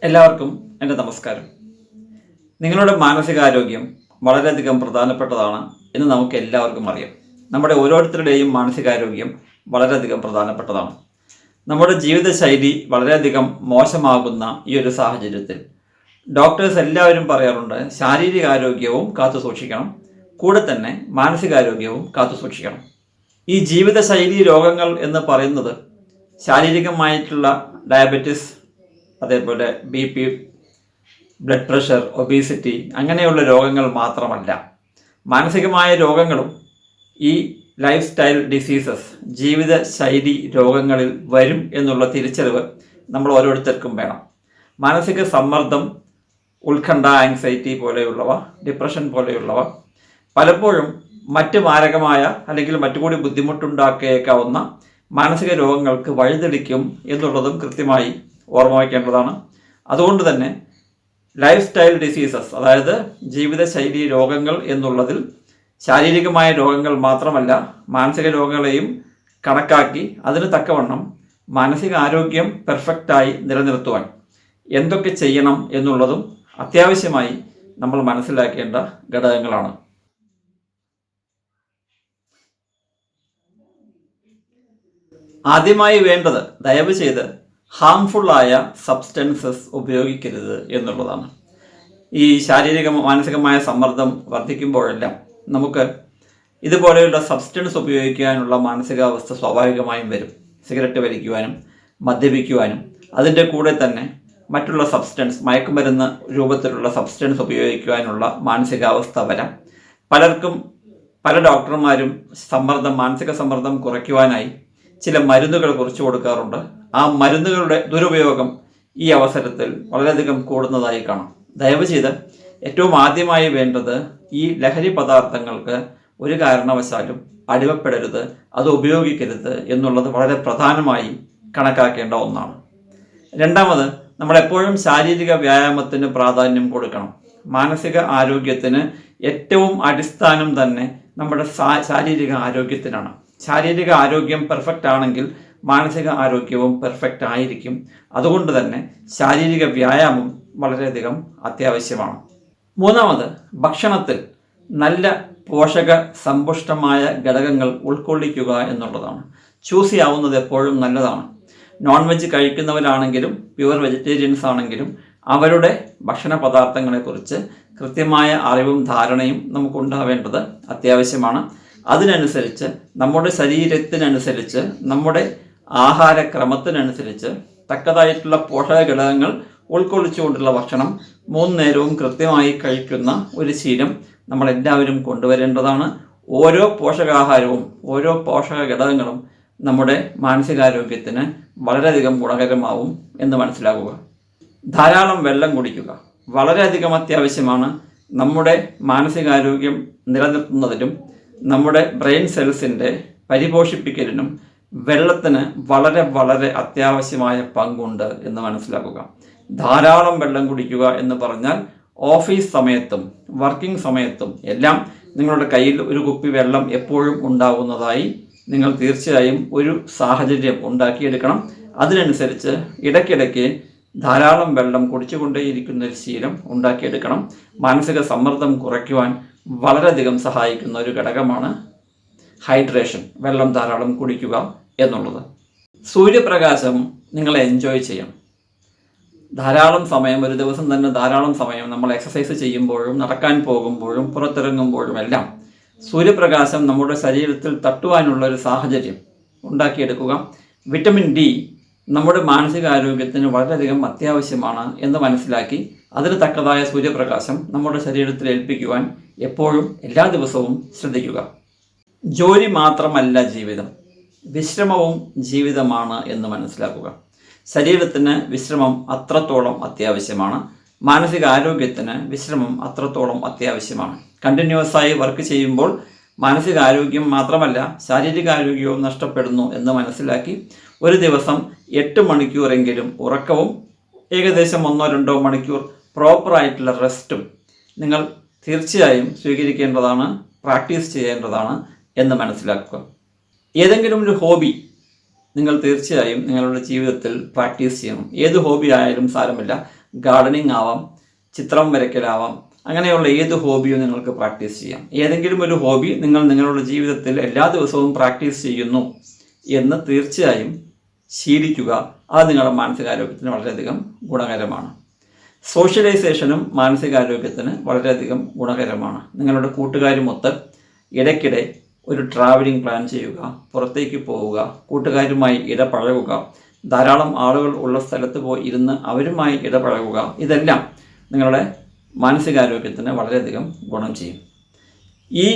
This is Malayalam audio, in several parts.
എല്ലാവർക്കും എൻ്റെ നമസ്കാരം. നിങ്ങളുടെ മാനസികാരോഗ്യം വളരെയധികം പ്രധാനപ്പെട്ടതാണ് എന്ന് നമുക്ക് എല്ലാവർക്കും അറിയാം. നമ്മുടെ ഓരോരുത്തരുടെയും മാനസികാരോഗ്യം വളരെയധികം പ്രധാനപ്പെട്ടതാണ്. നമ്മുടെ ജീവിതശൈലി വളരെയധികം മോശമാകുന്ന ഈ ഒരു സാഹചര്യത്തിൽ ഡോക്ടേഴ്സ് എല്ലാവരും പറയാറുണ്ട്, ശാരീരികാരോഗ്യവും കാത്തു സൂക്ഷിക്കണം, കൂടെ തന്നെ മാനസികാരോഗ്യവും കാത്തു സൂക്ഷിക്കണം. ഈ ജീവിതശൈലി രോഗങ്ങൾ എന്ന് പറയുന്നത് ശാരീരികമായിട്ടുള്ള ഡയബറ്റിസ്, അതേപോലെ BP, ബ്ലഡ് പ്രഷർ, ഒബീസിറ്റി അങ്ങനെയുള്ള രോഗങ്ങൾ മാത്രമല്ല, മാനസികമായ രോഗങ്ങളും ഈ ലൈഫ് സ്റ്റൈൽ ഡിസീസസ്, ജീവിതശൈലി രോഗങ്ങളിൽ വരും എന്നുള്ള തിരിച്ചറിവ് നമ്മൾ ഓരോരുത്തർക്കും വേണം. മാനസിക സമ്മർദ്ദം, ഉത്കണ്ഠ, ആങ്സൈറ്റി പോലെയുള്ളവ, ഡിപ്രഷൻ പോലെയുള്ളവ പലപ്പോഴും മറ്റ് മാരകമായ അല്ലെങ്കിൽ മറ്റുകൂടി ബുദ്ധിമുട്ടുണ്ടാക്കിയേക്കാവുന്ന മാനസിക രോഗങ്ങൾക്ക് വഴിതെളിക്കും എന്നുള്ളതും കൃത്യമായി ഓർമ്മ വയ്ക്കേണ്ടതാണ്. അതുകൊണ്ട് തന്നെ ലൈഫ് സ്റ്റൈൽ ഡിസീസസ്, അതായത് ജീവിതശൈലി രോഗങ്ങൾ എന്നുള്ളതിൽ ശാരീരികമായ രോഗങ്ങൾ മാത്രമല്ല, മാനസിക രോഗങ്ങളെയും കണക്കാക്കി അതിന് തക്കവണ്ണം മാനസികാരോഗ്യം പെർഫെക്റ്റായി നിലനിർത്തുവാൻ എന്തൊക്കെ ചെയ്യണം എന്നുള്ളതും അത്യാവശ്യമായി നമ്മൾ മനസ്സിലാക്കേണ്ട ഘടകങ്ങളാണ്. ആദ്യമായി വേണ്ടത്, ദയവ് ചെയ്ത് ഹാംഫുള്ളായ സബ്സ്റ്റൻസസ് ഉപയോഗിക്കരുത് എന്നുള്ളതാണ്. ഈ മാനസികമായ സമ്മർദ്ദം വർദ്ധിക്കുമ്പോഴെല്ലാം നമുക്ക് ഇതുപോലെയുള്ള സബ്സ്റ്റൻസ് ഉപയോഗിക്കാനുള്ള മാനസികാവസ്ഥ സ്വാഭാവികമായും വരും. സിഗരറ്റ് വലിക്കുവാനും മദ്യപിക്കുവാനും അതിൻ്റെ കൂടെ തന്നെ മറ്റുള്ള സബ്സ്റ്റൻസ്, മയക്കുമരുന്ന് രൂപത്തിലുള്ള സബ്സ്റ്റൻസ് ഉപയോഗിക്കുവാനുള്ള മാനസികാവസ്ഥ വരാം. പല ഡോക്ടർമാരും മാനസിക സമ്മർദ്ദം കുറയ്ക്കുവാനായി ചില മരുന്നുകൾ കുറിച്ച് കൊടുക്കാറുണ്ട്. ആ മരുന്നുകളുടെ ദുരുപയോഗം ഈ അവസരത്തിൽ വളരെയധികം കൂടുന്നതായി കാണാം. ദയവ് ചെയ്ത് ഏറ്റവും ആദ്യമായി വേണ്ടത് ഈ ലഹരി പദാർത്ഥങ്ങൾക്ക് ഒരു കാരണവശാലും അടിമപ്പെടരുത്, അത് ഉപയോഗിക്കരുത് എന്നുള്ളത് വളരെ പ്രധാനമായി കണക്കാക്കേണ്ട ഒന്നാണ്. രണ്ടാമത്, നമ്മളെപ്പോഴും ശാരീരിക വ്യായാമത്തിന് പ്രാധാന്യം കൊടുക്കണം. മാനസിക ആരോഗ്യത്തിന് ഏറ്റവും അടിസ്ഥാനം തന്നെ നമ്മുടെ ശാരീരിക ആരോഗ്യത്തിനാണ്. ശാരീരിക ആരോഗ്യം പെർഫെക്റ്റ് ആണെങ്കിൽ മാനസിക ആരോഗ്യവും പെർഫെക്റ്റ് ആയിരിക്കും. അതുകൊണ്ട് തന്നെ ശാരീരിക വ്യായാമം വളരെയധികം അത്യാവശ്യമാണ്. മൂന്നാമത്, ഭക്ഷണത്തിൽ നല്ല പോഷക സമ്പുഷ്ടമായ ഘടകങ്ങൾ ഉൾക്കൊള്ളിക്കുക എന്നുള്ളതാണ്. ചൂസ് ചെയ്യാവുന്നത് എപ്പോഴും നല്ലതാണ്. നോൺ വെജ് കഴിക്കുന്നവരാണെങ്കിലും പ്യുവർ വെജിറ്റേറിയൻസ് ആണെങ്കിലും അവരുടെ ഭക്ഷണ പദാർത്ഥങ്ങളെക്കുറിച്ച് കൃത്യമായ അറിവും ധാരണയും നമുക്കുണ്ടാവേണ്ടത് അത്യാവശ്യമാണ്. അതിനനുസരിച്ച് നമ്മുടെ ശരീരത്തിനനുസരിച്ച്, നമ്മുടെ ആഹാരക്രമത്തിനനുസരിച്ച് തക്കതായിട്ടുള്ള പോഷക ഘടകങ്ങൾ ഉൾക്കൊള്ളിച്ചുകൊണ്ടുള്ള ഭക്ഷണം 3 നേരവും കൃത്യമായി കഴിക്കുന്ന ഒരു ശീലം നമ്മളെല്ലാവരും കൊണ്ടുവരേണ്ടതാണ്. ഓരോ പോഷകാഹാരവും ഓരോ പോഷക ഘടകങ്ങളും നമ്മുടെ മാനസികാരോഗ്യത്തിന് വളരെയധികം ഗുണകരമാവും എന്ന് മനസ്സിലാക്കുക. ധാരാളം വെള്ളം കുടിക്കുക വളരെയധികം അത്യാവശ്യമാണ്. നമ്മുടെ മാനസികാരോഗ്യം നിലനിർത്തുന്നതിലും നമ്മുടെ ബ്രെയിൻ സെൽസിൻ്റെ പരിപോഷിപ്പിക്കലിനും വെള്ളത്തിന് വളരെ വളരെ അത്യാവശ്യമായ പങ്കുണ്ട് എന്ന് മനസ്സിലാക്കുക. ധാരാളം വെള്ളം കുടിക്കുക എന്ന് പറഞ്ഞാൽ ഓഫീസ് സമയത്തും വർക്കിംഗ് സമയത്തും എല്ലാം നിങ്ങളുടെ കയ്യിൽ ഒരു കുപ്പി വെള്ളം എപ്പോഴും ഉണ്ടാകുന്നതായി നിങ്ങൾ തീർച്ചയായും ഒരു സാഹചര്യം ഉണ്ടാക്കിയെടുക്കണം. അതിനനുസരിച്ച് ഇടയ്ക്കിടയ്ക്ക് ധാരാളം വെള്ളം കുടിച്ചുകൊണ്ടേയിരിക്കുന്ന ഒരു ശീലം ഉണ്ടാക്കിയെടുക്കണം. മാനസിക സമ്മർദ്ദം കുറയ്ക്കുവാൻ വളരെയധികം സഹായിക്കുന്ന ഒരു ഘടകമാണ് ഹൈഡ്രേഷൻ, വെള്ളം ധാരാളം കുടിക്കുക എന്നുള്ളത്. സൂര്യപ്രകാശം നിങ്ങൾ എൻജോയ് ചെയ്യണം. ധാരാളം സമയം, ഒരു ദിവസം തന്നെ ധാരാളം സമയം നമ്മൾ എക്സസൈസ് ചെയ്യുമ്പോഴും നടക്കാൻ പോകുമ്പോഴും പുറത്തിറങ്ങുമ്പോഴും എല്ലാം സൂര്യപ്രകാശം നമ്മുടെ ശരീരത്തിൽ തട്ടുവാനുള്ള ഒരു സാഹചര്യം ഉണ്ടാക്കിയെടുക്കുക. വിറ്റമിൻ D നമ്മുടെ മാനസികാരോഗ്യത്തിന് വളരെയധികം അത്യാവശ്യമാണ് എന്ന് മനസ്സിലാക്കി അതിന് തക്കതായ സൂര്യപ്രകാശം നമ്മുടെ ശരീരത്തിൽ ഏൽപ്പിക്കുവാൻ എപ്പോഴും എല്ലാ ദിവസവും ശ്രദ്ധിക്കുക. ജോലി മാത്രമല്ല ജീവിതം, വിശ്രമവും ജീവിതമാണ് എന്ന് മനസ്സിലാക്കുക. ശരീരത്തിന് വിശ്രമം അത്രത്തോളം അത്യാവശ്യമാണ്. മാനസികാരോഗ്യത്തിന് വിശ്രമം അത്രത്തോളം അത്യാവശ്യമാണ്. കണ്ടിന്യൂസായി വർക്ക് ചെയ്യുമ്പോൾ മാനസികാരോഗ്യം മാത്രമല്ല ശാരീരികാരോഗ്യവും നഷ്ടപ്പെടുന്നു എന്ന് മനസ്സിലാക്കി ഒരു ദിവസം 8 മണിക്കൂറെങ്കിലും ഉറക്കവും ഏകദേശം 1-2 മണിക്കൂർ പ്രോപ്പറായിട്ടുള്ള റെസ്റ്റും നിങ്ങൾ തീർച്ചയായും സ്വീകരിക്കേണ്ടതാണ്, പ്രാക്ടീസ് ചെയ്യേണ്ടതാണ് എന്ന് മനസ്സിലാക്കുക. ഏതെങ്കിലും ഒരു ഹോബി നിങ്ങൾ തീർച്ചയായും നിങ്ങളുടെ ജീവിതത്തിൽ പ്രാക്ടീസ് ചെയ്യണം. ഏത് ഹോബി ആയാലും സാരമില്ല. ഗാർഡനിങ് ആവാം, ചിത്രം വരയ്ക്കലാവാം, അങ്ങനെയുള്ള ഏത് ഹോബിയും നിങ്ങൾക്ക് പ്രാക്ടീസ് ചെയ്യാം. ഏതെങ്കിലും ഒരു ഹോബി നിങ്ങൾ നിങ്ങളുടെ ജീവിതത്തിൽ എല്ലാ ദിവസവും പ്രാക്ടീസ് ചെയ്യുന്നു എന്ന് തീർച്ചയായും ശീലിക്കുക. അത് നിങ്ങളുടെ മാനസികാരോഗ്യത്തിന് വളരെയധികം ഗുണകരമാണ്. സോഷ്യലൈസേഷനും മാനസികാരോഗ്യത്തിന് വളരെയധികം ഗുണകരമാണ്. നിങ്ങളുടെ കൂട്ടുകാരുമൊത്ത് ഇടയ്ക്കിടെ ഒരു ട്രാവലിംഗ് പ്ലാൻ ചെയ്യുക, പുറത്തേക്ക് പോവുക, കൂട്ടുകാരുമായി ഇടപഴകുക, ധാരാളം ആളുകൾ ഉള്ള സ്ഥലത്ത് പോയി ഇരുന്ന് അവരുമായി ഇടപഴകുക. ഇതെല്ലാം നിങ്ങളുടെ മാനസികാരോഗ്യത്തിന് വളരെയധികം ഗുണം ചെയ്യും. ഈ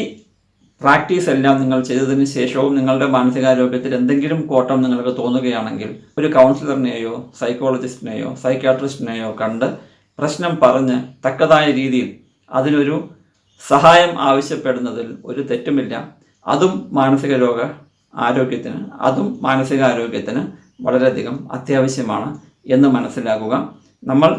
പ്രാക്ടീസ് എല്ലാം നിങ്ങൾ ചെയ്തതിന് ശേഷവും നിങ്ങളുടെ മാനസികാരോഗ്യത്തിൽ എന്തെങ്കിലും കോട്ടം നിങ്ങൾക്ക് തോന്നുകയാണെങ്കിൽ ഒരു കൗൺസിലറിനെയോ സൈക്കോളജിസ്റ്റിനെയോ സൈക്യാട്രിസ്റ്റിനെയോ കണ്ട് പ്രശ്നം പറഞ്ഞ് തക്കതായ രീതിയിൽ അതിനൊരു സഹായം ആവശ്യപ്പെടുന്നതിൽ ഒരു തെറ്റുമില്ല. അതും മാനസികാരോഗ്യത്തിന് വളരെയധികം അത്യാവശ്യമാണ് എന്ന് മനസ്സിലാക്കുക. നമ്മൾ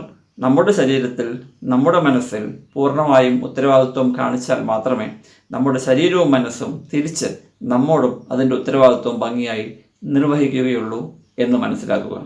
നമ്മുടെ ശരീരത്തിൽ, നമ്മുടെ മനസ്സിൽ പൂർണ്ണമായും ഉത്തരവാദിത്വം കാണിച്ചാൽ മാത്രമേ നമ്മുടെ ശരീരവും മനസ്സും തിരിച്ച് നമ്മോടും അതിൻ്റെ ഉത്തരവാദിത്വം ഭംഗിയായി നിർവഹിക്കുകയുള്ളൂ എന്ന് മനസ്സിലാക്കുക.